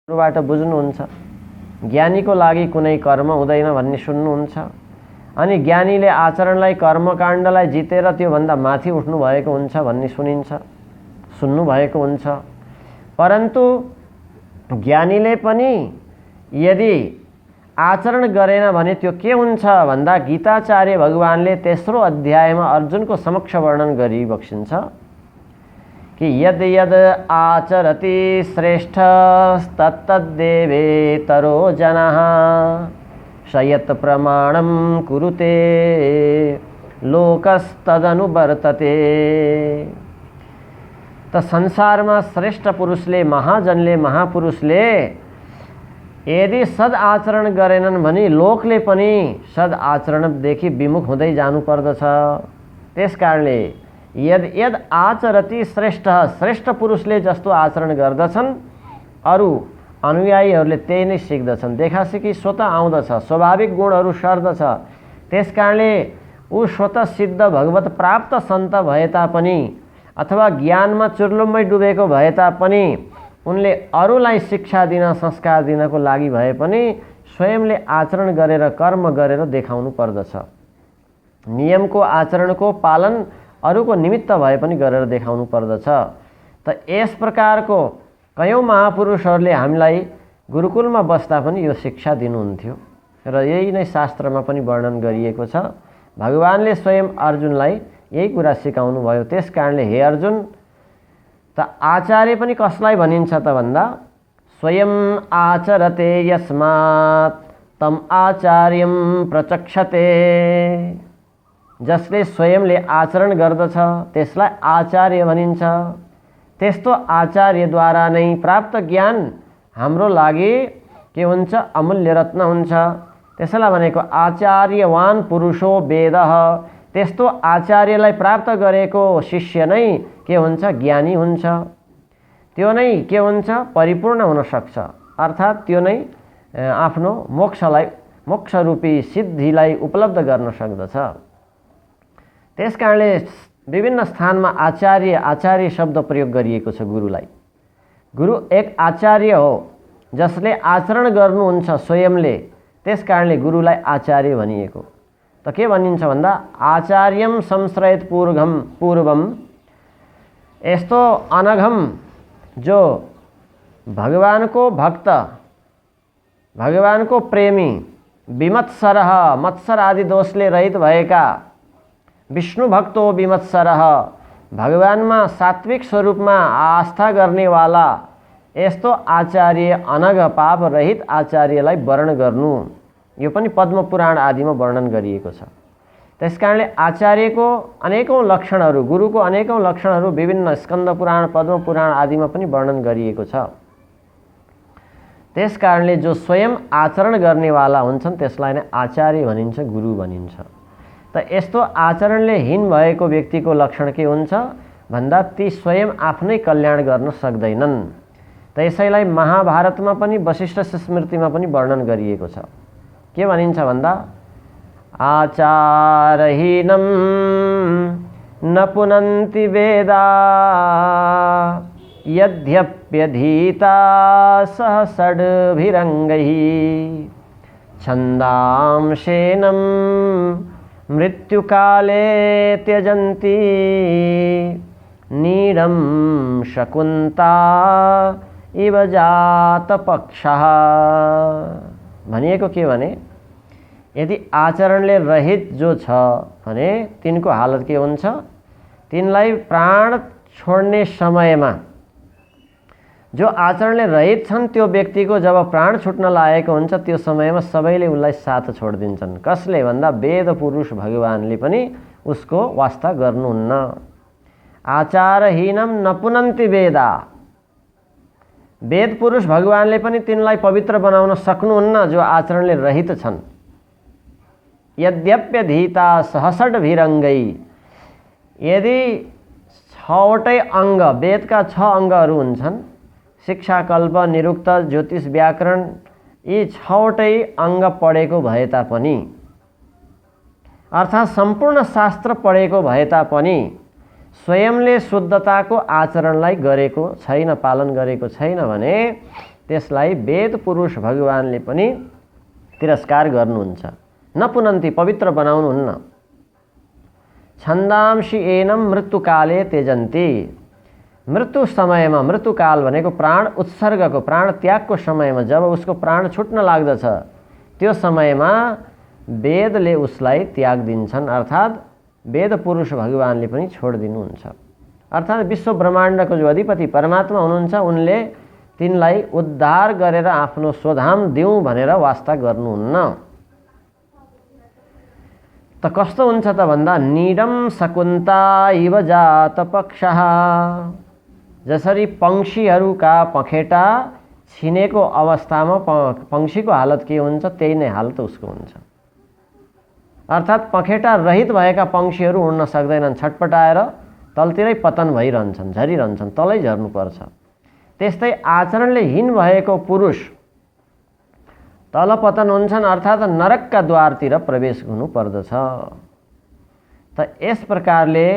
बाट बुझ्नुहुन्छ। ज्ञानीको लागि कुनै कर्म हुँदैन भन्ने सुन्नुहुन्छ। अनि ज्ञानीले आचरणलाई कर्मकाण्डलाई जितेर त्योभन्दा माथि उठ्नु भएको हुन्छ भन्ने सुन्नु भएको हुन्छ। परन्तु ज्ञानीले पनि यदि आचरण गरेन भने त्यो के हुन्छ भन्दा गीताचार्य भगवानले तेस्रो अध्यायमा अर्जुनको समक्ष वर्णन गरी बक्सिन्छ कि यद यद आचरति श्रेष्ठ तत्तद्देवेतरो जनः शयत प्रमाणं कुरुते लोकस्तदनुवर्तते। त संसारमा श्रेष्ठ पुरुषले महाजनले महापुरुषले यदि सद आचरण गरेनन् भने लोकले पनि सद आचरणदेखि विमुख हुँदै जानुपर्दछ। त्यसकारणले यद यद आचरति श्रेष्ठ, श्रेष्ठ पुरुषले जस्तो आचरण गर्दछन् अरू अनुयायीहरूले त्यही नै सिक्दछन्। देखासिकी स्वतः आउँदछ, स्वाभाविक गुणहरू सर्दछ। त्यसकारणले ऊ स्वतः सिद्ध भगवत प्राप्त सन्त भए तापनि अथवा ज्ञानमा चुर्लुम्मै डुबेको भए तापनि उनले अरूलाई शिक्षा दिन संस्कार दिनको लागि भए पनि स्वयंले आचरण गरेर कर्म गरेर देखाउनु पर्दछ। नियमको आचरणको पालन अरूको निमित्त भए पनि गरेर देखाउनु पर्दछ। त यस प्रकारको कयौं महापुरुषहरूले हामीलाई गुरुकुलमा बस्दा पनि यो शिक्षा दिनुहुन्थ्यो र यही नै शास्त्रमा पनि वर्णन गरिएको छ। भगवानले स्वयं अर्जुनलाई यही कुरा सिकाउनु भयो। त्यसकारणले हे अर्जुन, त आचार्य पनि कसलाई भनिन्छ त भन्दा स्वयं आचरते यस्मात् तम आचार्यम प्रचक्षते। जसले स्वयंले आचरण गर्दछ त्यसलाई आचार्य भनिन्छ। त्यस्तो आचार्यद्वारा नै प्राप्त ज्ञान हाम्रो लागि के हुन्छ? अमूल्य रत्न हुन्छ। त्यसैलाई भनेको आचार्यवान पुरुषो वेदः। त्यस्तो आचार्यलाई प्राप्त गरेको शिष्य नै के हुन्छ? ज्ञानी हुन्छ। त्यो नै के हुन्छ? परिपूर्ण हुन सक्छ। अर्थात् त्यो नै आफ्नो मोक्षरूपी सिद्धिलाई उपलब्ध गर्न सक्दछ। त्यसकारणले विभिन्न स्थानमा आचार्य शब्द प्रयोग गरिएको छ गुरुलाई। गुरु एक आचार्य हो जसले आचरण गर्नुहुन्छ स्वयंले। त्यसकारणले गुरुलाई आचार्य भनिएको। त के भनिन्छ भन्दा आचार्यम संश्रयत पूर्वम। यस्तो अनघम जो भगवानको भक्त, भगवानको प्रेमी, विमत्सरः मत्सर आदि दोषले रहित भएका, विष्णु भक्तो विमत्सरः भगवानमा सात्विक स्वरूपमा आस्था गर्नेवाला यस्तो आचार्य अनघ पाप रहित आचार्यलाई वर्ण गर्नु, यो पनि पद्म पुराण आदिमा वर्णन गरिएको छ। त्यसकारणले आचार्यको अनेकौं लक्षणहरू, गुरुको अनेकौं लक्षणहरू विभिन्न स्कन्द पुराण, पद्म पुराण आदिमा पनि वर्णन गरिएको छ। त्यसकारणले जो स्वयं आचरण गर्नेवाला हुन्छन् त्यसलाई नै आचार्य भनिन्छ, गुरु भनिन्छ। त यस्तो आचरणले हीन भएको व्यक्तिको लक्षण के हुन्छ भन्दा ती स्वयं आफ्नै कल्याण गर्न सक्दैनन्। त यसैलाई महाभारतमा पनि वशिष्ठ स्मृतिमा पनि वर्णन गरिएको छ। के भनिन्छ भन्दा आचारहीनं न पुनन्ति वेदा यद्यप्यधीता सहसड्भिरङ्गैः छन्दांशेनं मृत्युकाले त्यजन्ति नीडं शकुन्ता इव जातपक्षः। भनिएको के भने यदि आचरणले रहित जो छ भने तिनको हालत के हुन्छ? तिनलाई प्राण छोड्ने समयमा जो आचरणले रहित छन् त्यो व्यक्तिको जब प्राण छुट्न लागेको हुन्छ त्यो समयमा सबैले उसलाई साथ छोडिदिन्छन्। कसले भन्दा वेद पुरुष भगवानले पनि उसको वास्ता गर्नुहुन्न। आचारहीनम न पुनन्ति वेदा। वेद पुरुष भगवानले पनि तिनलाई पवित्र बनाउन सक्नुहुन्न जो आचरणले रहित छन्। यद्यप्यधीता सहसड्भिरङ्गै। यदि 6वटै अङ्ग, वेदका 6 अङ्गहरू हुन्छन्, शिक्षा, कल्प, निरुक्त, ज्योतिष, व्याकरण, यी 6वटै अङ्ग पढेको भए तापनि अर्थात् सम्पूर्ण शास्त्र पढेको भए तापनि स्वयंले शुद्धताको आचरणलाई गरेको छैन, पालन गरेको छैन भने त्यसलाई वेद पुरुष भगवानले पनि तिरस्कार गर्नुहुन्छ। नपुनन्ति पवित्र बनाउनुहुन्न। छन्दांसि एनम मृत्युकाले त्यजन्ति। मृत्यु समयमा, मृत्युकाल भनेको प्राण उत्सर्गको, प्राण त्यागको समयमा जब उसको प्राण छुट्न लाग्दछ त्यो समयमा वेदले उसलाई त्याग दिन्छन्, अर्थात् वेद पुरुष भगवानले पनि छोडिदिनुहुन्छ। अर्थात् विश्व ब्रह्माण्डको जो अधिपति परमात्मा हुनुहुन्छ उनले तिनलाई उद्धार गरेर आफ्नो स्वधाम दिउँ भनेर वास्ता गर्नुहुन्न। त कस्तो हुन्छ त भन्दा नीडम शकुन्ता इव जात पक्षः। जसरी पंक्षीहरूका पखेटा छिनेको अवस्थामा पंक्षीको हालत के हुन्छ त्यही नै हालत उसको हुन्छ। अर्थात् पखेटा रहित भएका पंक्षीहरू उड्न सक्दैनन्, छटपटाएर तलतिरै पतन भइरहन्छन्, झरिरहन्छन्, तलै झर्नुपर्छ। त्यस्तै आचरणले हीन भएको पुरुष तल पतन हुन्छन्, अर्थात् नरकका द्वारतिर प्रवेश हुनुपर्दछ। त यस प्रकारले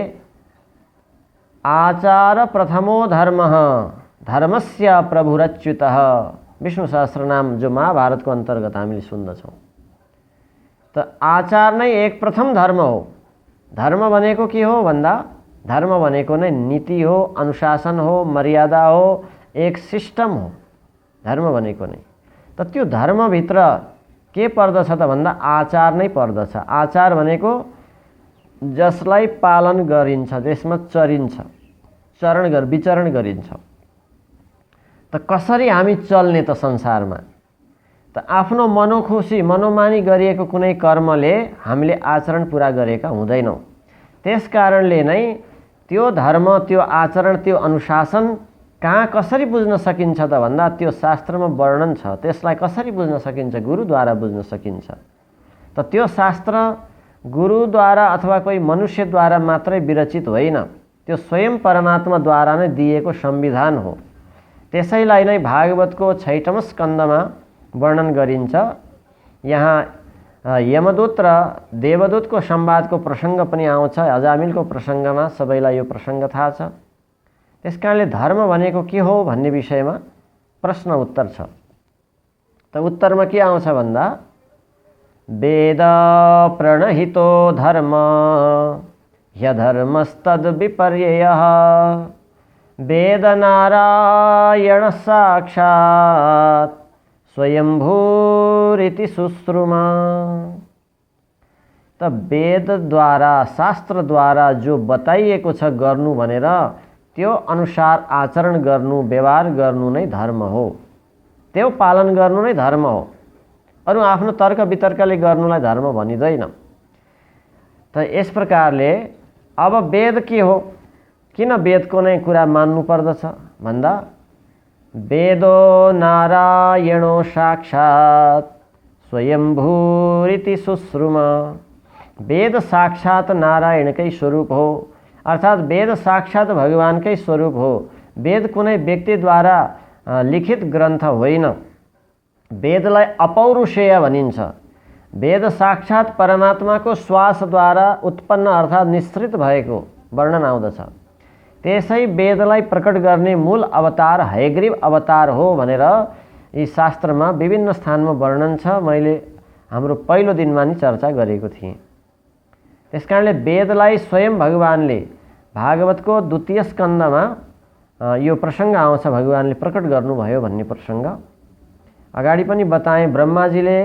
आचार प्रथमो धर्मः धर्मस्य प्रभुरच्युतः विष्णु सहस्रनाम जो महाभारतको अन्तर्गत हामीले सुन्दछौँ। त आचार नै एक प्रथम धर्म हो। धर्म भनेको के हो भन्दा धर्म भनेको नै नीति हो, अनुशासन हो, मर्यादा हो, एक सिस्टम हो धर्म भनेको नै। त त्यो धर्मभित्र के पर्दछ त भन्दा आचार नै पर्दछ। आचार भनेको जसलाई पालन गरिन्छ, त्यसमा चरिन्छ, विचरण गरिन्छ। त कसरी हामी चल्ने त संसारमा? त आफ्नो मनोखुसी मनोमानी गरिएको कुनै कर्मले हामीले आचरण पुरा गरेका हुँदैनौँ। त्यस कारणले नै त्यो धर्म, त्यो आचरण, त्यो अनुशासन कहाँ कसरी बुझ्न सकिन्छ त भन्दा त्यो शास्त्रमा वर्णन छ। त्यसलाई कसरी बुझ्न सकिन्छ? गुरुद्वारा बुझ्न सकिन्छ। त त्यो शास्त्र गुरुद्वारा अथवा कोही मनुष्यद्वारा मात्रै विरचित होइन, त्यो स्वयं परमात्माद्वारा नै दिएको संविधान हो। त्यसैलाई नै भागवतको 6औं स्कन्धमा वर्णन गरिन्छ। यहाँ यमदूत र देवदूतको संवादको प्रसङ्ग पनि आउँछ। अजामिलको प्रसङ्गमा सबैलाई यो प्रसङ्ग थाहा छ। त्यस कारणले धर्म भनेको के हो भन्ने विषयमा प्रश्न उत्तर छ। त उत्तरमा के आउँछ भन्दा वेद प्रणहितो धर्म ह्यधर्मस्तद् विपर्ययः वेद नारायण साक्षात् स्वयंभूरिति सुश्रुमा। त वेदद्वारा, शास्त्रद्वारा जो बताइएको छ गर्नु भनेर त्यो अनुसार आचरण गर्नु, व्यवहार गर्नु नै धर्म हो। त्यो पालन गर्नु नै धर्म हो। अरू आफ्नो तर्क वितर्कले गर्नुलाई धर्म भनिँदैन। त यस प्रकारले अब वेद के हो? किन वेदको नै कुरा मान्नु पर्दछ भन्दा वेदो नारायणो साक्षात् स्वयंभूरिति सुश्रुमा। वेद साक्षात नारायणकै स्वरूप हो, अर्थात् वेद साक्षात भगवानकै स्वरूप हो। वेद कुनै व्यक्तिद्वारा लिखित ग्रन्थ होइन। वेदलाई अपौरुषेय भनिन्छ। वेद साक्षात परमात्माको श्वासद्वारा उत्पन्न अर्थात् निश्रित भएको वर्णन आउँदछ। त्यसै वेदलाई प्रकट गर्ने मूल अवतार हयग्रीव अवतार हो भनेर यी शास्त्रमा विभिन्न स्थानमा वर्णन छ। मैले हाम्रो पहिलो दिनमा नि चर्चा गरेको थिएँ। त्यसकारणले वेदलाई स्वयं भगवानले भागवतको 2 स्कन्धमा यो प्रसङ्ग आउँछ, भगवानले प्रकट गर्नुभयो भन्ने प्रसङ्ग। अगाडि पनि बताएँ, ब्रह्माजीले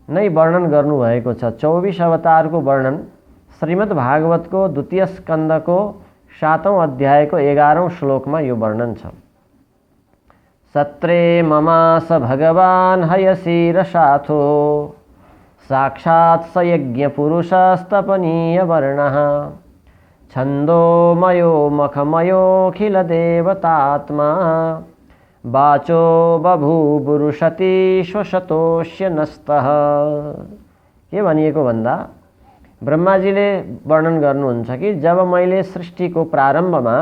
नै वर्णन गर्नुभएको छ। 24 अवतारको वर्णन श्रीमद् भागवतको 2 स्कन्धको 7औं अध्यायको 11औं श्लोकमा यो वर्णन छ। सत्रे ममास भगवान् हयशिरसाथो साक्षात् स यज्ञपुरुषस्तपनीय वर्णः छन्दोमयो मखमयोऽखिल देवतात्मा वाचो बभूवुरुषति श्वशतोष्य नस्तः। के भनिएको भन्दा ब्रह्माजीले वर्णन गर्नुहुन्छ कि जब मैले सृष्टिको प्रारम्भमा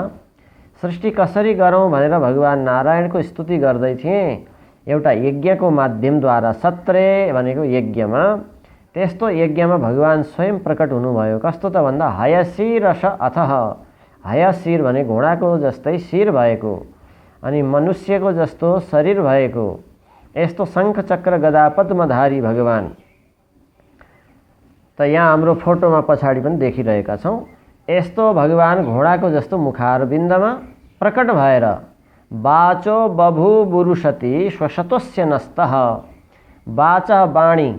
सृष्टि कसरी गरौँ भनेर भगवान नारायणको स्तुति गर्दै थिएँ एउटा यज्ञको माध्यमद्वारा, सत्रे भनेको यज्ञमा, त्यस्तो यज्ञमा भगवान स्वयं प्रकट हुनुभयो। कस्तो त भन्दा हयशिरस अथः, हयशिर भने घोडाको जस्तै शिर भएको, अनि मनुष्यको जस्तो शरीर भएको यस्तो शङ्ख चक्र गदा पद्मधारी भगवान त यहाँ हाम्रो फोटोमा पछाडि पनि देखिरहेका छौँ। यस्तो भगवान घोडाको जस्तो मुखारविन्दमा प्रकट भएर वाचो बभु बुरुषति स्वशतोस्य नस्तः। वाच वाणी,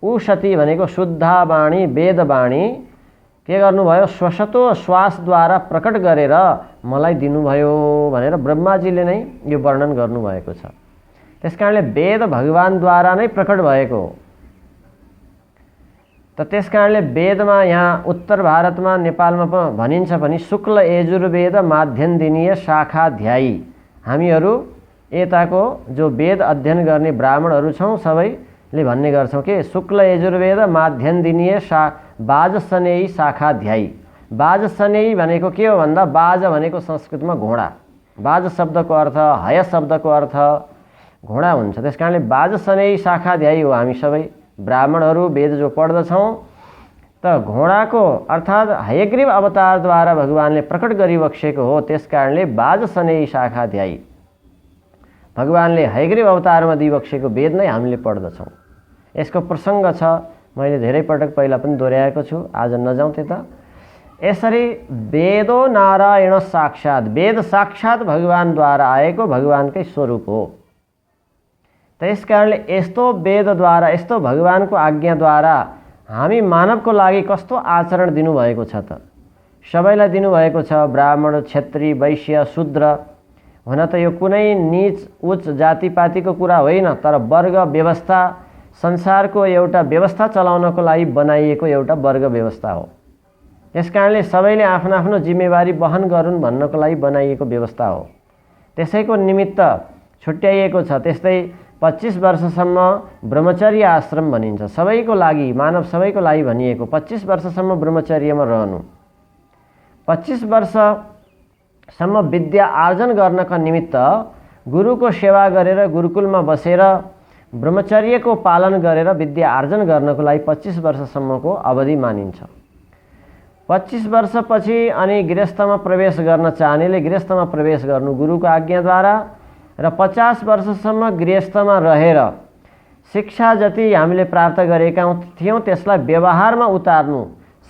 उषति भनेको शुद्ध वाणी वेद वाणी के गर्नुभयो, स्वशतो श्वासद्वारा प्रकट गरेर मलाई दिनुभयो भनेर ब्रह्माजीले नै यो वर्णन गर्नुभएको छ। त्यसकारणले वेद भगवानद्वारा नै प्रकट भएको हो। त त्यसकारणले वेदमा यहाँ उत्तर भारतमा नेपालमा भनिन्छ पनि शुक्ल यजुर्वेद माध्यन्दिनीय शाखाध्यायी। हामीहरू यताको जो वेद अध्ययन गर्ने ब्राह्मणहरू छौँ सबैले भन्ने गर्छौँ कि शुक्ल यजुर्वेद माध्यन्दिनीय बाजसनेयी शाखाध्यायी। बाजसनेयी भनेको के हो भन्दा बाज भनेको संस्कृतमा घोडा, बाज शब्दको अर्थ हय शब्दको अर्थ घोडा हुन्छ। त्यसकारणले बाजसनेयी शाखाध्यायी हो हामी सबै ब्राह्मणहरू वेद जो पढ्दछौँ। त घोडाको अर्थात् हयग्रीव अवतारद्वारा भगवानले प्रकट गरिबक्सेको हो। त्यसकारणले बाजसनेयी शाखाध्यायी भगवानले हयग्रीव अवतारमा दिइबक्सेको वेद नै हामीले पढ्दछौँ। यसको प्रसङ्ग छ, मैले धेरै पटक पहिला पनि दोहोऱ्याएको छु, आज नजाउँ त्यता। यसरी वेदो नारायण साक्षात्, वेद साक्षात् भगवानद्वारा आएको भगवानकै स्वरूप हो। त्यस कारणले यस्तो वेदद्वारा यस्तो भगवानको आज्ञाद्वारा हामी मानवको लागि कस्तो आचरण दिनुभएको छ त। सबैलाई दिनुभएको छ, ब्राह्मण क्षत्रिय वैश्य शूद्र। हुन त यो कुनै नीच उच्च जातिपातिको कुरा होइन, तर वर्ग व्यवस्था संसारको एउटा व्यवस्था चलाउनको लागि बनाइएको एउटा वर्ग व्यवस्था हो। त्यस कारणले सबैले आफ्नो आफ्नो जिम्मेवारी वहन गरून् भन्नको लागि बनाइएको व्यवस्था हो। त्यसैको निमित्त छुट्याइएको छ। त्यस्तै 25 वर्षसम्म ब्रह्मचर्य आश्रम भनिन्छ, सबैको लागि मानव सबैको लागि भनिएको। 25 वर्षसम्म ब्रह्मचर्यमा रहनु, 25 वर्षसम्म विद्या आर्जन गर्नका निमित्त गुरुको सेवा गरेर गुरुकुलमा बसेर ब्रह्मचर्यको पालन गरेर विद्या आर्जन गर्नको लागि 25 वर्षसम्मको अवधि मानिन्छ। 25 वर्षपछि अनि गृहस्थमा प्रवेश गर्न चाहनेले गृहस्थमा प्रवेश गर्नु गुरुको आज्ञाद्वारा र 50 वर्षसम्म गृहस्थमा रहेर शिक्षा जति हामीले प्राप्त गरेका थियौँ त्यसलाई व्यवहारमा उतार्नु,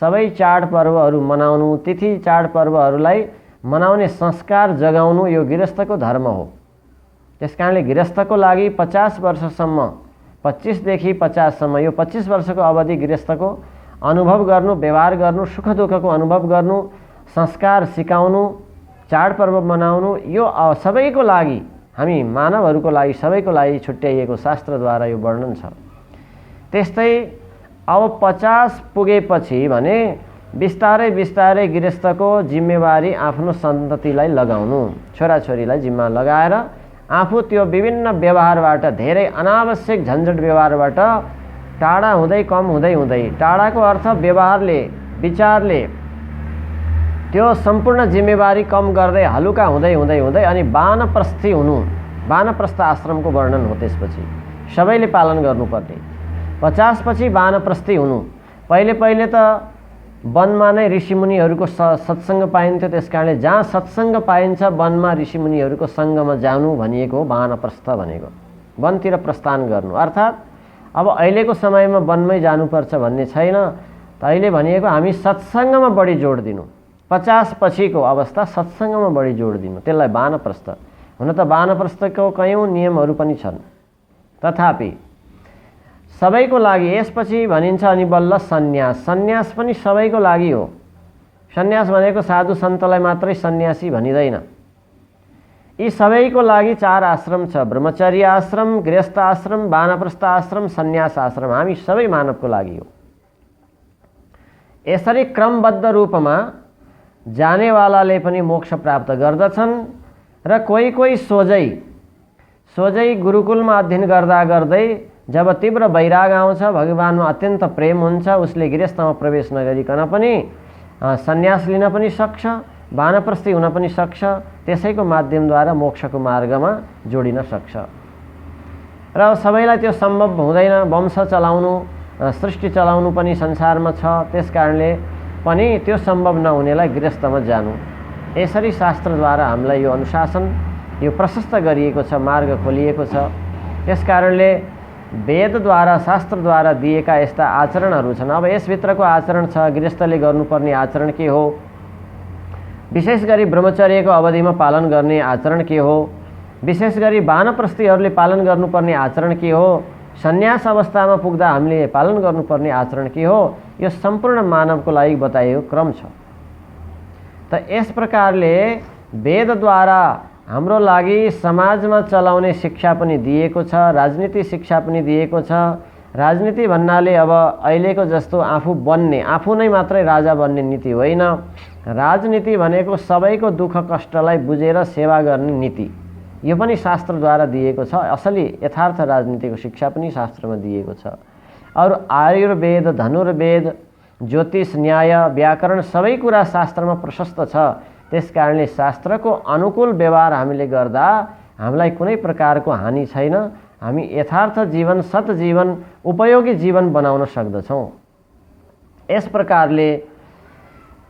सबै चाडपर्वहरू मनाउनु, तिथि चाडपर्वहरूलाई मनाउने संस्कार जगाउनु यो गृहस्थको धर्म हो। त्यसकारणले गृहस्थको लागि 50 वर्षसम्म 25 देखि 50 सम्म यो 25 वर्षको अवधि गृहस्थको अनुभव गर्नु, व्यवहार गर्नु, सुख दुःखको अनुभव गर्नु, संस्कार सिकाउनु, चाडपर्व मनाउनु, यो सबैको लागि हामी मानवहरूको लागि सबैको लागि छुट्याइएको शास्त्रद्वारा यो वर्णन छ। त्यस्तै अब 50 पुगेपछि भने बिस्तारै बिस्तारै गृहस्थको जिम्मेवारी आफ्नो सन्ततिलाई लगाउनु, छोराछोरीलाई जिम्मा लगाएर आफू त्यो विभिन्न व्यवहारबाट धेरै अनावश्यक झन्झट व्यवहारबाट टाढा हुँदै कम हुँदै हुँदै, टाढाको अर्थ व्यवहारले विचारले त्यो सम्पूर्ण जिम्मेवारी कम गर्दै हलुका हुँदै हुँदै हुँदै अनि वानप्रस्थी हुनु, वानप्रस्थ आश्रमको वर्णन हो। त्यसपछि सबैले पालन गर्नुपर्ने 50 पछि वानप्रस्थी हुनु। पहिले पहिले त वनमा नै ऋषिमुनिहरूको सत्सङ्ग पाइन्थ्यो। त्यसकारणले जहाँ सत्सङ्ग पाइन्छ वनमा ऋषिमुनिहरूको सङ्गमा जानु भनिएको हो वानप्रस्थ भनेको, वनतिर प्रस्थान गर्नु। अर्थात् अब अहिलेको समयमा वनमै जानुपर्छ भन्ने छैन। त अहिले भनिएको हामी सत्सङ्गमा बढी जोड दिनु, 50 पछिको अवस्था सत्सङ्गमा बढी जोड दिनु, त्यसलाई वानप्रस्थ। हुन त वानप्रस्थको कयौँ नियमहरू पनि छन्, तथापि सबैको लागि यसपछि भनिन्छ अनि बल्ल सन्यास। सन्यास पनि सबैको लागि हो। सन्यास भनेको साधु सन्तलाई मात्रै सन्यासी भनिँदैन। यी सबैको लागि 4 आश्रम छ, ब्रह्मचर्य आश्रम, गृहस्थ आश्रम, वानप्रस्थ आश्रम, सन्यास आश्रम। हामी सबै मानवको लागि हो। यसरी क्रमबद्ध रूपमा जानेवालाले पनि मोक्ष प्राप्त गर्दछन् र कोही कोही सोझै गुरुकुलमा अध्ययन गर्दा गर्दै जब तीव्र वैराग आउँछ, भगवानमा अत्यन्त प्रेम हुन्छ, उसले गृहस्थमा प्रवेश नगरिकन पनि सन्यास लिन पनि सक्छ, वानप्रस्थी हुन पनि सक्छ। त्यसैको माध्यमद्वारा मोक्षको मार्गमा जोडिन सक्छ। र सबैलाई त्यो सम्भव हुँदैन। वंश चलाउनु, सृष्टि चलाउनु पनि संसारमा छ। त्यसकारणले पनि त्यो सम्भव नहुनेलाई गृहस्थमा जानु। यसरी शास्त्रद्वारा हामीलाई यो अनुशासन यो प्रशस्त गरिएको छ, मार्ग खोलिएको छ। त्यस कारणले वेदद्वारा शास्त्रद्वारा दिएका यस्ता आचरणहरू छन्। अब यसभित्रको आचरण छ गृहस्थले गर्नुपर्ने आचरण के हो, विशेष गरी ब्रह्मचर्यको अवधिमा पालन गर्ने आचरण के हो, विशेष गरी वानप्रस्थीहरूले पालन गर्नुपर्ने आचरण के हो, सन्यास अवस्थामा पुग्दा हामीले पालन गर्नुपर्ने आचरण के हो, यो सम्पूर्ण मानवको लागि बताइएको क्रम छ। त यस प्रकारले वेदद्वारा हाम्रो लागि समाजमा चलाउने शिक्षा पनि दिएको छ, राजनीति शिक्षा पनि दिएको छ। राजनीति भन्नाले अब अहिलेको जस्तो आफू बन्ने, आफू नै मात्रै राजा बन्ने नीति होइन। राजनीति भनेको सबैको दुःख कष्टलाई बुझेर सेवा गर्ने नीति, यो पनि शास्त्रद्वारा दिएको छ। असली यथार्थ राजनीतिको शिक्षा पनि शास्त्रमा दिएको छ। अरू आयुर्वेद, धनुर्वेद, ज्योतिष, न्याय, व्याकरण सबै कुरा शास्त्रमा प्रशस्त छ। त्यस कारणले शास्त्रको अनुकूल व्यवहार हामीले गर्दा हामीलाई कुनै प्रकारको हानि छैन। हामी यथार्थ जीवन, सत जीवन, उपयोगी जीवन बनाउन सक्दछौँ। यस प्रकारले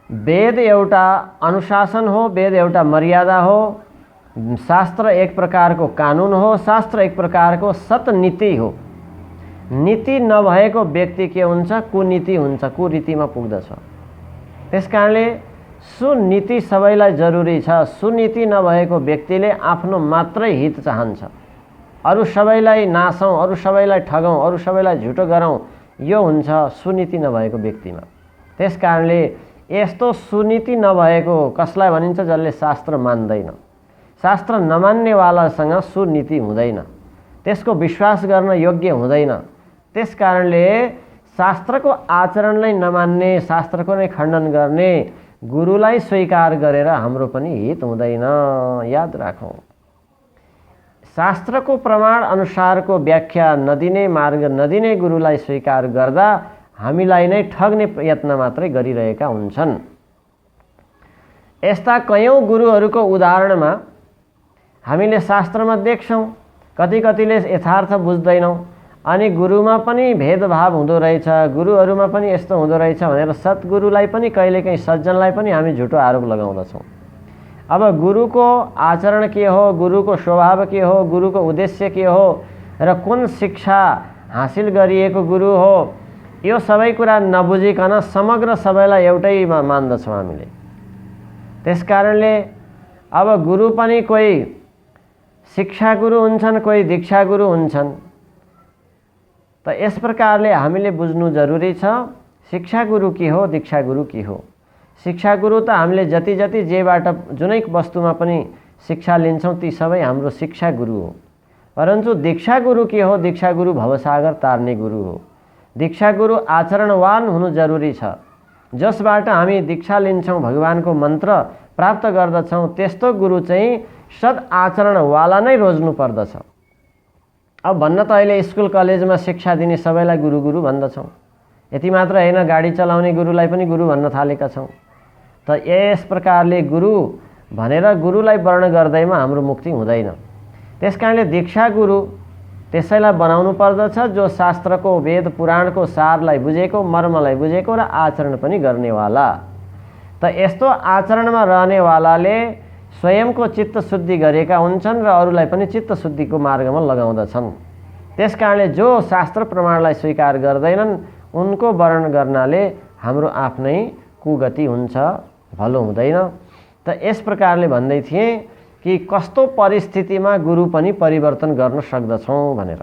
वेद एउटा अनुशासन हो, वेद एउटा मर्यादा हो, शास्त्र एक प्रकारको कानुन हो, शास्त्र एक प्रकारको सतनीति हो। नीति नभएको व्यक्ति के हुन्छ, कुनीति हुन्छ, कुरीतिमा पुग्दछ। त्यस कारणले सुनीति सबैलाई जरुरी छ। सुनीति नभएको व्यक्तिले आफ्नो मात्रै हित चाहन्छ, अरू सबैलाई नासौँ, अरू सबैलाई ठगौँ, अरू सबैलाई झुटो गरौँ, यो हुन्छ सुनीति नभएको व्यक्तिमा। त्यस कारणले यस्तो सुनीति नभएको कसलाई भनिन्छ, जसले शास्त्र मान्दैन। शास्त्र नमान्नेवालासँग सुनीति हुँदैन, त्यसको विश्वास गर्न योग्य हुँदैन। त्यस कारणले शास्त्रको आचरणलाई नमान्ने, शास्त्रको नै खण्डन गर्ने गुरुलाई स्वीकार गरेर हाम्रो पनि हित हुँदैन। याद राखौँ, शास्त्रको प्रमाण अनुसारको व्याख्या नदिने, मार्ग नदिने गुरुलाई स्वीकार गर्दा हामीलाई नै ठग्ने प्रयत्न मात्रै गरिरहेका हुन्छन्। यस्ता कयौं गुरुहरूको उदाहरणमा हामीले शास्त्रमा देख्छौँ। कतिले यथार्थ बुझ्दैनौँ, अनि गुरुमा पनि भेदभाव हुँदो रहेछ, गुरुहरूमा पनि यस्तो हुँदो रहेछ भनेर सद्गुरुलाई पनि, कहिलेकाहीँ सज्जनलाई पनि हामी झुटो आरोप लगाउँदछौँ। अब गुरुको आचरण के हो, गुरुको स्वभाव के हो, गुरुको उद्देश्य के हो र कुन शिक्षा हासिल गरिएको गुरु हो, यो सबै कुरा नबुझिकन समग्र सबैलाई एउटै मान्दछौँ हामीले। त्यस कारणले अब गुरु पनि कोही शिक्षा गुरु हुन्छन्, कोही दीक्षा गुरु हुन्छन्। त यस प्रकारले हामीले बुझ्नु जरुरी छ, शिक्षा गुरु के हो, दीक्षा गुरु के हो। शिक्षा गुरु त हामीले जति जति जेबाट जुनै वस्तुमा पनि शिक्षा लिन्छौँ ती सबै हाम्रो शिक्षा गुरु हो। परन्तु दीक्षा गुरु के हो, दीक्षा गुरु भवसागर तार्ने गुरु हो। दीक्षा गुरु आचरणवान हुनु जरुरी छ। जसबाट हामी दीक्षा लिन्छौँ, भगवानको मन्त्र प्राप्त गर्दछौँ, त्यस्तो गुरु चाहिँ सद आचरणवाला नै रोज्नु पर्दछ। अब भन्न त अहिले स्कुल कलेजमा शिक्षा दिने सबैलाई गुरु गुरु भन्दछौँ। यति मात्र होइन, गाडी चलाउने गुरुलाई पनि गुरु भन्न थालेका छौँ। त यस प्रकारले गुरु भनेर गुरुलाई वर्ण गर्दैमा हाम्रो मुक्ति हुँदैन। त्यस कारणले दीक्षा गुरु त्यसैलाई बनाउनु पर्दछ जो शास्त्रको, वेद पुराणको सारलाई बुझेको, मर्मलाई बुझेको र आचरण पनि गर्नेवाला। त यस्तो आचरणमा रहनेवालाले स्वयंको चित्त शुद्धि गरेका हुन्छन् र अरूलाई पनि चित्त शुद्धिको मार्गमा लगाउँदछन्। त्यस कारणले जो शास्त्र प्रमाणलाई स्वीकार गर्दैनन् उनको वर्ण गर्नाले हाम्रो आफ्नै कुगति हुन्छ, भलो हुँदैन। त यस प्रकारले भन्दै थिएँ कि कस्तो परिस्थितिमा गुरु पनि परिवर्तन गर्न सक्दछौँ भनेर।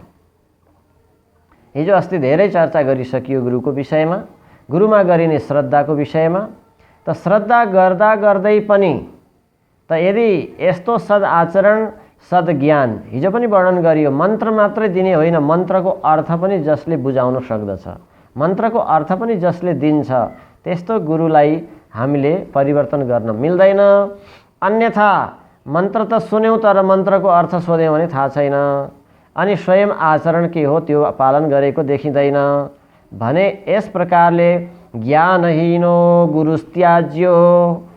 हिजो अस्ति धेरै चर्चा गरिसकियो गुरुको विषयमा, गुरुमा गरिने श्रद्धाको विषयमा। त श्रद्धा गर्दा गर्दै पनि त यदि यस्तो सद आचरण, सद ज्ञान, हिजो पनि वर्णन गरियो, मन्त्र मात्रै दिने होइन, मन्त्रको अर्थ पनि जसले बुझाउन सक्दछ, मन्त्रको अर्थ पनि जसले दिन्छ, त्यस्तो गुरुलाई हामीले परिवर्तन गर्न मिल्दैन। अन्यथा मन्त्र त सुन्यौँ तर मन्त्रको अर्थ सोध्यौँ भने थाहा छैन, अनि स्वयं आचरण के हो त्यो पालन गरेको देखिँदैन भने यस प्रकारले ज्ञानहीनो गुरुस्त्याज्यो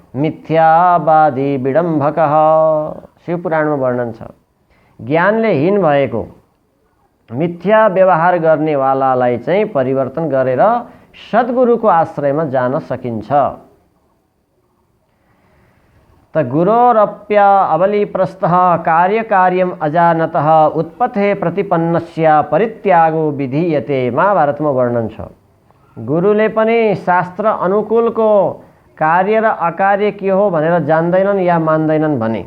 मिथ्यावादी विडम्बकः, शिवपुराणमा वर्णन छ। ज्ञानले हीन भएको, मिथ्या व्यवहार गर्नेवालालाई चाहिँ परिवर्तन गरेर सद्गुरुको आश्रयमा जान सकिन्छ। त गुरोरप्य अवलीप्रस्थः कार्यकार्यम अजानतः उत्पथे प्रतिपन्नस्य परित्यागो विधीयते। महाभारतमा वर्णन छ। गुरुले पनि शास्त्र अनुकूलको कार्य र अकार्य के हो भनेर जान्दैनन् या मान्दैनन् भने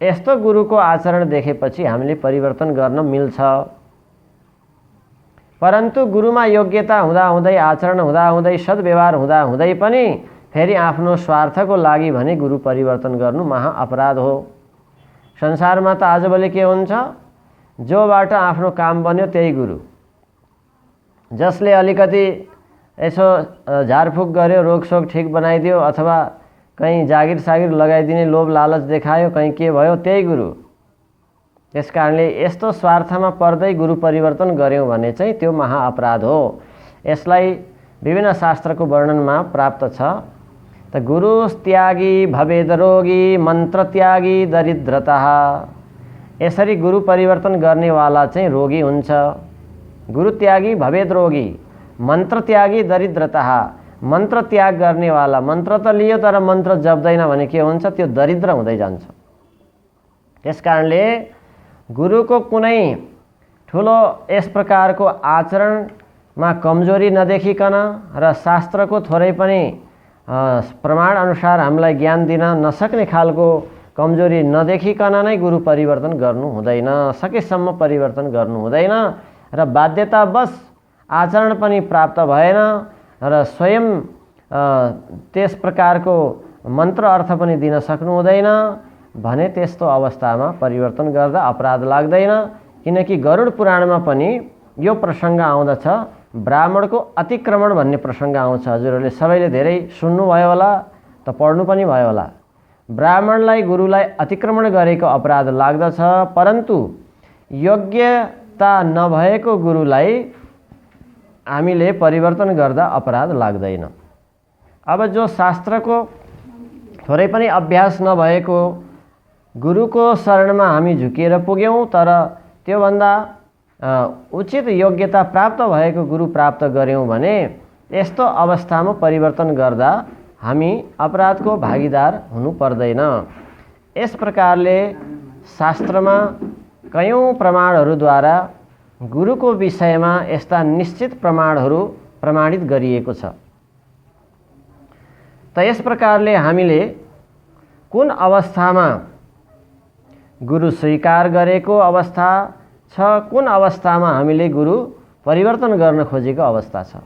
यस्तो गुरुको आचरण देखेपछि हामीले परिवर्तन गर्न मिल्छ। परन्तु गुरुमा योग्यता हुँदाहुँदै, आचरण हुँदाहुँदै, सद्व्यवहार हुँदाहुँदै पनि फेरि आफ्नो स्वार्थको लागि भने गुरु परिवर्तन गर्नु महाअपराध हो। संसारमा त आजभोलि के हुन्छ, जोबाट आफ्नो काम बन्यो त्यही गुरु, जसले अलिकति यसो झारफुक गर्यो, रोगसोग ठिक बनाइदियो, अथवा कहीँ जागिर सागिर लगाइदिने लोभ लालच देखायो, कहीँ के भयो त्यही गुरु। त्यस कारणले यस्तो स्वार्थमा पर्दै गुरु परिवर्तन गर्यौँ भने चाहिँ त्यो महाअपराध हो। यसलाई विभिन्न शास्त्रको वर्णनमा प्राप्त छ। त गुरु त्यागी भवेद रोगी मन्त्र त्यागी दरिद्रता। यसरी गुरु परिवर्तन गर्नेवाला चाहिँ रोगी हुन्छ। गुरु त्यागी भवेद रोगी मन्त्र त्यागी दरिद्रता। मन्त्र त्याग गर्नेवाला, मन्त्र त लियो तर मन्त्र जप्दैन भने के हुन्छ, त्यो दरिद्र हुँदै जान्छ। त्यस कारणले गुरुको कुनै ठुलो यस प्रकारको आचरणमा कमजोरी नदेखिकन र शास्त्रको थोरै पनि प्रमाण अनुसार हामीलाई ज्ञान दिन नसक्ने खालको कमजोरी नदेखिकन नै गुरु परिवर्तन गर्नु हुँदैन। सकेसम्म परिवर्तन गर्नु हुँदैन र बाध्यतावश आचरण पनि प्राप्त भएन र स्वयं त्यस प्रकारको मन्त्र अर्थ पनि दिन सक्नु हुँदैन भने त्यस्तो अवस्थामा परिवर्तन गर्दा अपराध लाग्दैन। किनकि गरुड पुराणमा पनि यो प्रसङ्ग आउँदछ। ब्राह्मणको अतिक्रमण भन्ने प्रसङ्ग आउँछ। हजुरहरूले सबैले धेरै सुन्नुभयो होला, त पढ्नु पनि भयो होला। ब्राह्मणलाई गुरुलाई अतिक्रमण गरेको अपराध लाग्दछ, परन्तु योग्यता नभएको गुरुलाई हामीले परिवर्तन गर्दा अपराध लाग्दैन। अब जो शास्त्रको थोरै पनि अभ्यास नभएको गुरुको शरणमा हामी झुकिएर पुग्यौँ, तर त्योभन्दा उचित योग्यता प्राप्त भएको गुरु प्राप्त गऱ्यौँ भने यस्तो अवस्थामा परिवर्तन गर्दा हामी अपराधको भागीदार हुनु पर्दैन। यस प्रकारले शास्त्रमा कयौं प्रमाणहरूद्वारा गुरुको विषयमा यस्ता निश्चित प्रमाणहरू प्रमाणित गरिएको छ। त यस प्रकारले हामीले कुन अवस्थामा गुरु स्वीकार गरेको अवस्था छ, कुन अवस्थामा हामीले गुरु परिवर्तन गर्न खोजेको अवस्था छ,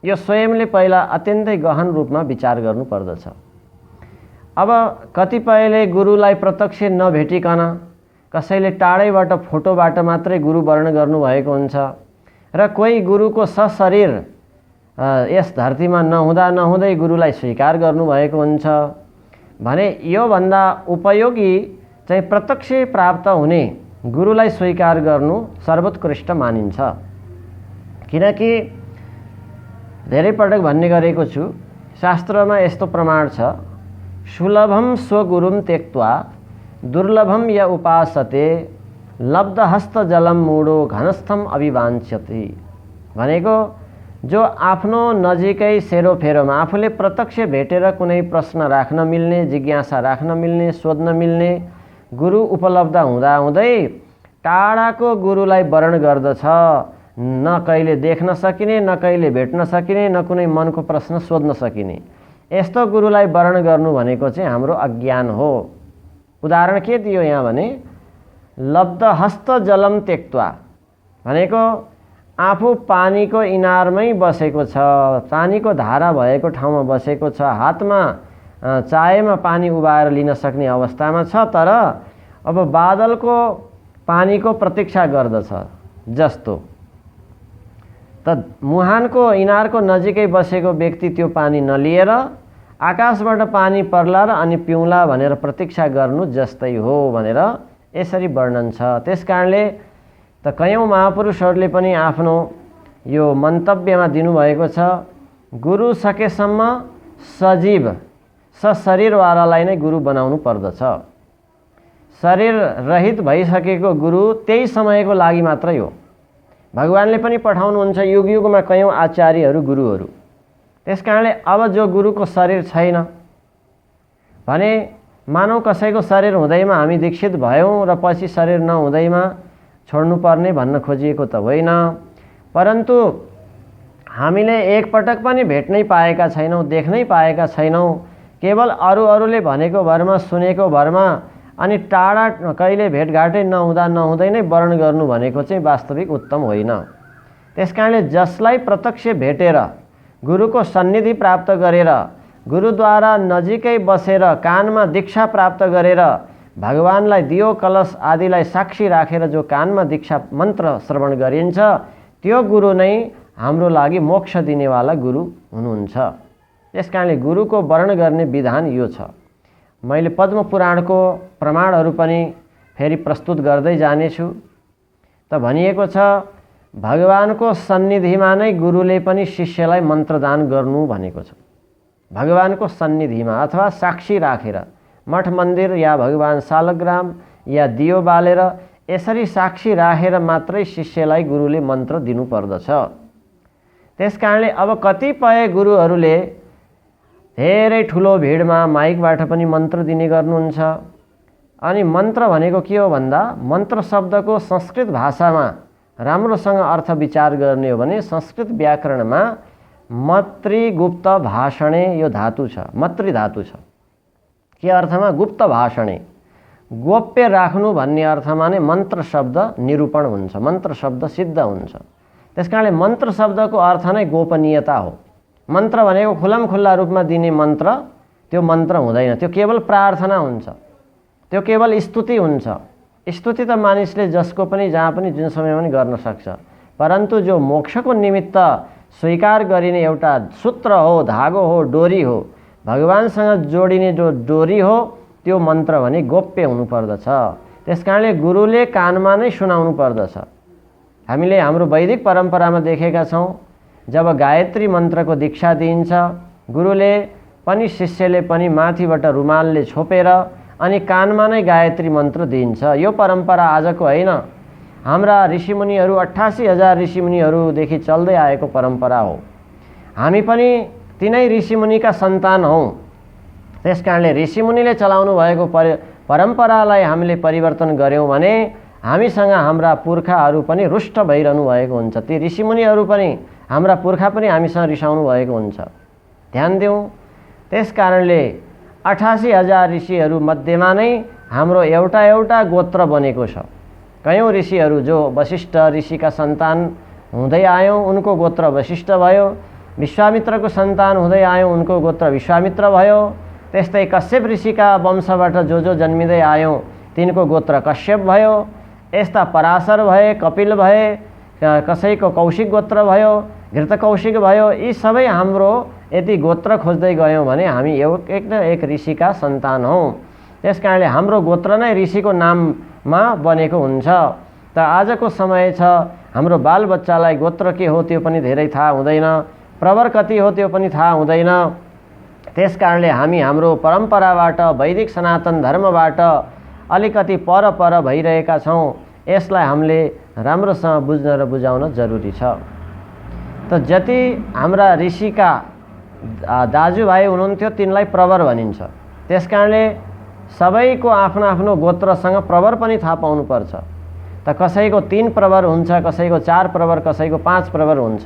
यो स्वयंले पहिला अत्यन्तै गहन रूपमा विचार गर्नु पर्दछ। अब कतिपयले गुरुलाई प्रत्यक्ष नभेटिकन कसैले टाढैबाट फोटोबाट मात्रै गुरु वर्ण गर्नुभएको हुन्छ र कोही गुरुको सशरीर यस धरतीमा नहुँदै गुरुलाई स्वीकार गर्नुभएको हुन्छ भने योभन्दा उपयोगी चाहिँ प्रत्यक्ष प्राप्त हुने गुरुलाई स्वीकार गर्नु सर्वोत्कृष्ट मानिन्छ। किनकि धेरै पटक भन्ने गरेको छु, शास्त्रमा यस्तो प्रमाण छ, सुलभम स्वगुरुम त्यक्त्वा दुर्लभम य उपासते लब्धहस्त जलम मूढो घनस्थम अभिवाञ्छति। भनेको जो आफ्नो नजिकै सेरोफेरोमा आफूले प्रत्यक्ष भेटेर कुनै प्रश्न राख्न मिल्ने, जिज्ञासा राख्न मिल्ने, सोध्न मिल्ने गुरु उपलब्ध हुँदाहुँदै टाढाको गुरुलाई वर्ण गर्दछ, न कहिले देख्न सकिने, न कहिले भेट्न सकिने, न कुनै मनको प्रश्न सोध्न सकिने, यस्तो गुरुलाई वर्ण गर्नु भनेको चाहिँ हाम्रो अज्ञान हो। उदाहरण के दियो यहाँ भने लब्धहस्त जलम त्यक्त्वा भनेको आफू पानीको इनारमै बसेको छ, पानीको धारा भएको ठाउँमा बसेको छ, हातमा चाहेमा पानी उबाएर लिन सक्ने अवस्थामा छ, तर अब बादलको पानीको प्रतीक्षा गर्दछ जस्तो। त मुहानको इनारको नजिकै बसेको व्यक्ति त्यो पानी नलिएर आकाशबाट पानी पर्ला र अनि पिउँला भनेर प्रतीक्षा गर्नु जस्तै हो भनेर यसरी वर्णन छ। त्यसकारणले त कयौं महापुरुषहरूले पनि आफ्नो यो मन्तव्यमा दिनुभएको छ, गुरु सकेसम्म सजीव सशरीरवालालाई नै गुरु बनाउनु पर्दछ। शरीर रहित भइसकेको गुरु त्यही समयको लागि मात्रै हो। भगवानले पनि पठाउनुहुन्छ युग युगमा कयौं आचार्यहरू, गुरुहरू। त्यसकारणले अब जो गुरुको शरीर छैन, भने मानौ कसैको शरीर हुँदैमा हामी दीक्षित भयौँ र पछि शरीर नहुँदैमा छोड्नुपर्ने भन्न खोजिएको त होइन, परन्तु हामीले एकपटक पनि भेट्नै पाएका छैनौँ, देख्नै पाएका छैनौँ। केवल अरूले भनेको भरमा, सुनेको भरमा अनि टाढा कहिले भेटघाटै नहुँदै नै वर्ण गर्नु भनेको चाहिँ वास्तविक उत्तम होइन। त्यसकारणले जसलाई प्रत्यक्ष भेटेर गुरुको सन्निधि प्राप्त गरेर गुरुद्वारा नजिकै बसेर कानमा दीक्षा प्राप्त गरेर भगवानलाई दियो कलश आदिलाई साक्षी राखेर जो कानमा दीक्षा मन्त्र श्रवण गरिन्छ त्यो गुरु नै हाम्रो लागि मोक्ष दिनेवाला गुरु हुनुहुन्छ। त्यसकारणले गुरुको वर्ण गर्ने विधान यो छ। मैले पद्म पुराणको प्रमाणहरू पनि फेरि प्रस्तुत गर्दै जानेछु। त भनिएको छ भगवानको सन्निधिमा नै गुरुले पनि शिष्यलाई मन्त्रदान गर्नु भनेको छ। भगवानको सन्निधिमा अथवा साक्षी राखेर मठ मन्दिर या भगवान शालग्राम या दियो बालेर यसरी साक्षी राखेर मात्रै शिष्यलाई गुरुले मन्त्र दिनुपर्दछ। त्यसकारणले अब कतिपय गुरुहरूले धेरै ठुलो भिडमा माइकबाट पनि मन्त्र दिने गर्नुहुन्छ। अनि मन्त्र भनेको के हो भन्दा मन्त्र शब्दको संस्कृत भाषामा राम्रोसँग अर्थ विचार गर्ने हो भने संस्कृत व्याकरणमा मत्रिगुप्त भाषणे यो धातु छ, मत्री धातु छ। के अर्थमा? गुप्त भाषणे, गोप्य राख्नु भन्ने अर्थमा नै मन्त्र शब्द निरूपण हुन्छ, मन्त्र शब्द सिद्ध हुन्छ। त्यसकारणले मन्त्र शब्दको अर्थ नै गोपनीयता हो। मन्त्र भनेको खुल्ला रूपमा दिने मन्त्र त्यो मन्त्र हुँदैन, त्यो केवल प्रार्थना हुन्छ, त्यो केवल स्तुति हुन्छ। स्तुति त मानिसले जसको पनि जहाँ पनि जुन समयमा पनि गर्न सक्छ, परन्तु जो मोक्षको निमित्त स्वीकार गरिने एउटा सूत्र हो, धागो हो, डोरी हो, भगवानसँग जोडिने जो डोरी हो त्यो मन्त्र भने गोप्य हुनुपर्दछ। त्यसकारणले गुरुले कानमा नै सुनाउनु पर्दछ। हामीले हाम्रो वैदिक परम्परामा देखेका छौँ जब गायत्री मन्त्रको दीक्षा दिइन्छ गुरुले पनि शिष्यले पनि माथिबाट रुमालले छोपेर अनि कानमा नै गायत्री मन्त्र दिइन्छ। यो परम्परा आजको होइन, हाम्रा ऋषिमुनिहरू 88,000 ऋषिमुनिहरूदेखि चल्दै आएको परम्परा हो। हामी पनि तिनै ऋषिमुनिका सन्तान हौँ। त्यसकारणले ऋषिमुनिले चलाउनु भएको परम्परालाई हामीले परिवर्तन गऱ्यौँ भने हामीसँग हाम्रा पुर्खाहरू पनि रुष्ट भइरहनु भएको हुन्छ। ती ऋषिमुनिहरू पनि हाम्रा पुर्खा पनि हामीसँग रिसाउनु भएको हुन्छ। ध्यान दिउँ। त्यसकारणले 88,000 ऋषिहरू मध्येमा नै हाम्रो एउटा गोत्र बनेको छ। कयौँ ऋषिहरू जो वशिष्ठ ऋषिका सन्तान हुँदै आयौँ उनको गोत्र वशिष्ठ भयो, विश्वामित्रको सन्तान हुँदै आयौँ उनको गोत्र विश्वामित्र भयो, त्यस्तै कश्यप ऋषिका वंशबाट जो जन्मिँदै आयौँ तिनको गोत्र कश्यप भयो, यस्ता पराशर भए, कपिल भए, कसैको कौशिक गोत्र भयो, घृतकौशिक भयो। यी सबै हाम्रो यदि गोत्र खोज्दै गयौँ भने हामी एक न एक ऋषिका सन्तान हौँ। त्यसकारणले हाम्रो गोत्र नै ऋषिको नाममा बनेको हुन्छ। त आजको समय छ हाम्रो बालबच्चालाई गोत्र के हो त्यो पनि धेरै थाहा हुँदैन, प्रवर कति हो त्यो पनि थाहा हुँदैन। त्यसकारणले हामी हाम्रो परम्पराबाट वैदिक सनातन धर्मबाट अलिकति पर भइरहेका छौँ। यसलाई हामीले राम्रोसँग बुझ्न र बुझाउन जरुरी छ। त जति हाम्रा ऋषिका दाजुभाइ हुनुहुन्थ्यो तिनलाई प्रवर भनिन्छ। त्यसकारणले सबैको आफ्नो आफ्नो गोत्रसँग प्रवर पनि थाहा पाउनुपर्छ। त कसैको 3 प्रवर हुन्छ, कसैको 4 प्रवर, कसैको 5 प्रवर हुन्छ।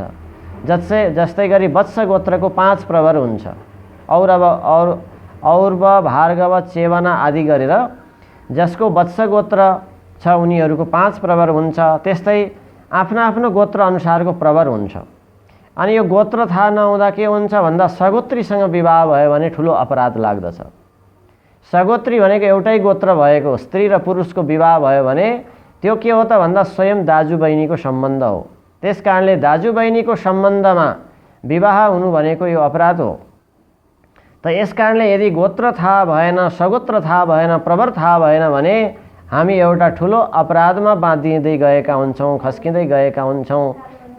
जस्तै गरी वत्स गोत्रको 5 प्रवर हुन्छ। औरव, भार्गव, चेवना आदि गरेर जसको वत्स गोत्र छ उनीहरूको 5 प्रवर हुन्छ। त्यस्तै आफ्नो आफ्नो गोत्र अनुसारको प्रवर हुन्छ। अनि यो गोत्र थाहा नहुँदा के हुन्छ भन्दा सगोत्रीसँग विवाह भयो भने ठुलो अपराध लाग्दछ। सगोत्री भनेको एउटै गोत्र भएको स्त्री र पुरुषको विवाह भयो भने त्यो के हो त भन्दा स्वयं दाजुबहिनीको सम्बन्ध हो। त्यसकारणले दाजुबहिनीको सम्बन्धमा विवाह हुनु भनेको यो अपराध हो। त यसकारणले यदि गोत्र थाहा भएन, सगोत्र थाहा भएन, प्रवर थाहा भएन भने हामी एउटा ठुलो अपराधमा बाँधिँदै गएका हुन्छौँ, खस्किँदै गएका हुन्छौँ।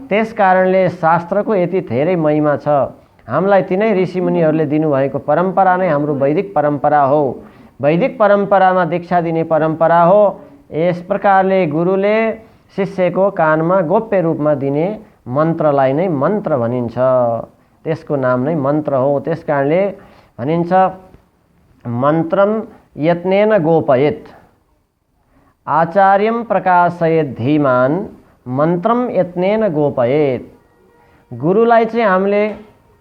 त्यसकारणले शास्त्रको यति धेरै महिमा छ। हामीलाई तिनै ऋषिमुनिहरूले दिनुभएको परम्परा नै हाम्रो वैदिक परम्परा हो। वैदिक परम्परामा दीक्षा दिने परम्परा हो। यस प्रकारले गुरुले शिष्यको कानमा गोप्य रूपमा दिने मन्त्रलाई नै मन्त्र भनिन्छ। त्यसको नाम नै मन्त्र हो। त्यसकारणले भनिन्छ मन्त्रम यत्नेन गोपयेत् आचार्यम प्रकाशयेत् धीमान मन्त्रम यत्नेन गोपयेत्। गुरुलाई चाहिँ हामीले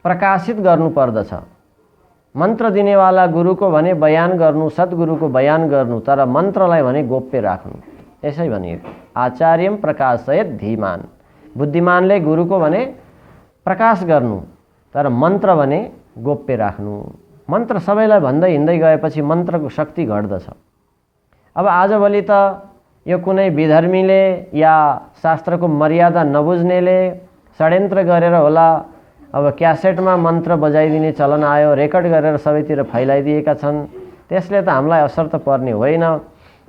प्रकाशित गर्नुपर्दछ। मन्त्र दिनेवाला गुरुको भने बयान गर्नु, सद्गुरुको बयान गर्नु, तर मन्त्रलाई भने गोप्य राख्नु। यसै भनिएको आचार्यम प्रकाशयेत् धीमान। बुद्धिमानले गुरुको भने प्रकाश गर्नु, तर मन्त्र भने गोप्य राख्नु। मन्त्र सबैलाई भन्दै हिँड्दै गएपछि मन्त्रको शक्ति घट्दछ। अब आजभोलि त यो कुनै विधर्मीले या शास्त्रको मर्यादा नबुझ्नेले षड्यन्त्र गरेर होला अब क्यासेटमा मन्त्र बजाइदिने चलन आयो, रेकर्ड गरेर सबैतिर फैलाइदिएका छन्। त्यसले त हामीलाई असर त पर्ने होइन,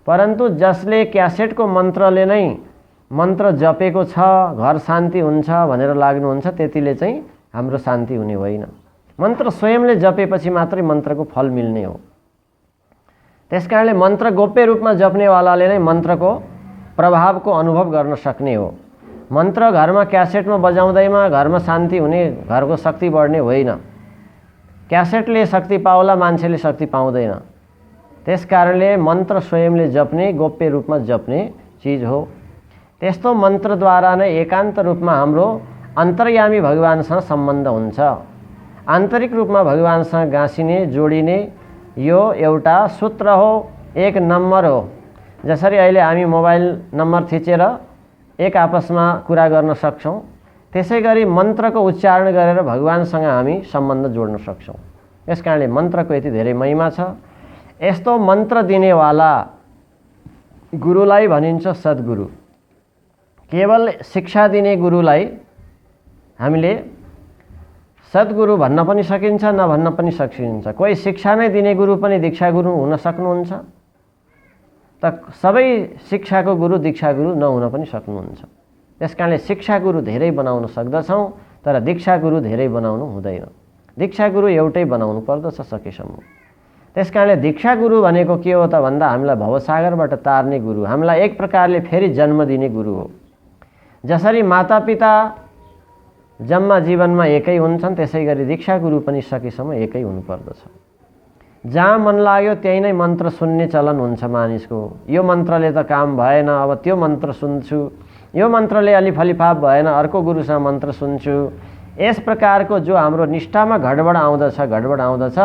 परन्तु जसले क्यासेटको मन्त्रले नै मन्त्र जपेको छ घर शान्ति हुन्छ भनेर लाग्नुहुन्छ, त्यतिले चाहिँ हाम्रो शान्ति हुने होइन। मन्त्र स्वयंले जपेपछि मात्रै मन्त्रको फल मिल्ने हो। त्यसकारणले मन्त्र गोप्य रूपमा जप्नेवालाले नै मन्त्रको प्रभावको अनुभव गर्न सक्ने हो। मन्त्र घरमा क्यासेटमा बजाउँदैमा घरमा शान्ति हुने, घरको शक्ति बढ्ने होइन। क्यासेटले शक्ति पाउला, मान्छेले शक्ति पाउँदैन। त्यसकारणले मन्त्र स्वयंले जप्ने, गोप्य रूपमा जप्ने चिज हो। त्यस्तो मन्त्रद्वारा नै एकान्त रूपमा हाम्रो अन्तर्यामी भगवानसँग सम्बन्ध हुन्छ। आन्तरिक रूपमा भगवानसँग गाँसिने, जोडिने यो एउटा सूत्र हो, एक नम्बर हो। जसरी अहिले हामी मोबाइल नम्बर थिचेर एक आपसमा कुरा गर्न सक्छौं, त्यसै गरी मन्त्रको उच्चारण गरेर भगवानसँग हामी सम्बन्ध जोड्न सक्छौं। यसकारणले मन्त्रको यति धेरै महिमा छ। यस्तो मन्त्र दिनेवाला गुरुलाई भनिन्छ सद्गुरु। केवल शिक्षा दिने गुरुलाई हामीले सद्गुरु भन्न पनि सकिन्छ, नभन्न पनि सकिन्छ। कोही शिक्षा नै दिने गुरु पनि दीक्षा गुरु हुन सक्नुहुन्छ, त सबै शिक्षाको गुरु दीक्षा गुरु नहुन पनि सक्नुहुन्छ। त्यसकारणले शिक्षा गुरु धेरै बनाउन सक्दछौँ, तर दीक्षा गुरु धेरै बनाउनु हुँदैन। दीक्षा गुरु एउटै बनाउनु पर्दछ सकेसम्म। त्यसकारणले दीक्षा गुरु भनेको के हो त भन्दा हामीलाई भवसागरबाट तार्ने गुरु, हामीलाई एक प्रकारले फेरि जन्म दिने गुरु हो। जसरी मातापिता जम्मा जीवनमा एकै हुन्छन्, त्यसै गरी दीक्षा गुरु पनि सकेसम्म एकै हुनुपर्दछ। जहाँ मन लाग्यो त्यही नै मन्त्र सुन्ने चलन हुन्छ मानिसको। यो मन्त्रले त काम भएन, अब त्यो मन्त्र सुन्छु, यो मन्त्रले अलि फलिफाप भएन, अर्को गुरुसँग मन्त्र सुन्छु। यस प्रकारको जो हाम्रो निष्ठामा गडबड आउँदछ,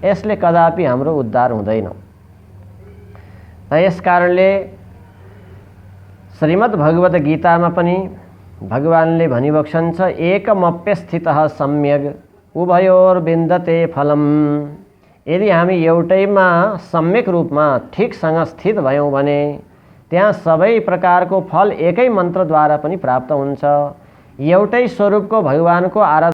यसले कदापि हाम्रो उद्धार हुँदैन। र यस कारणले श्रीमद् भगवत गीतामा पनि भगवानले भनिबक्छन् छ एकमप्यस्थितः सम्यग् उभयोर्विन्दते फलम्। यदि हामी एउटैमा सम्यक रूपमा ठिकसँग स्थित भयौँ भने त्यहाँ सबै प्रकारको फल एकै मन्त्रद्वारा पनि प्राप्त हुन्छ। एउटै स्वरूपको भगवानको आराधना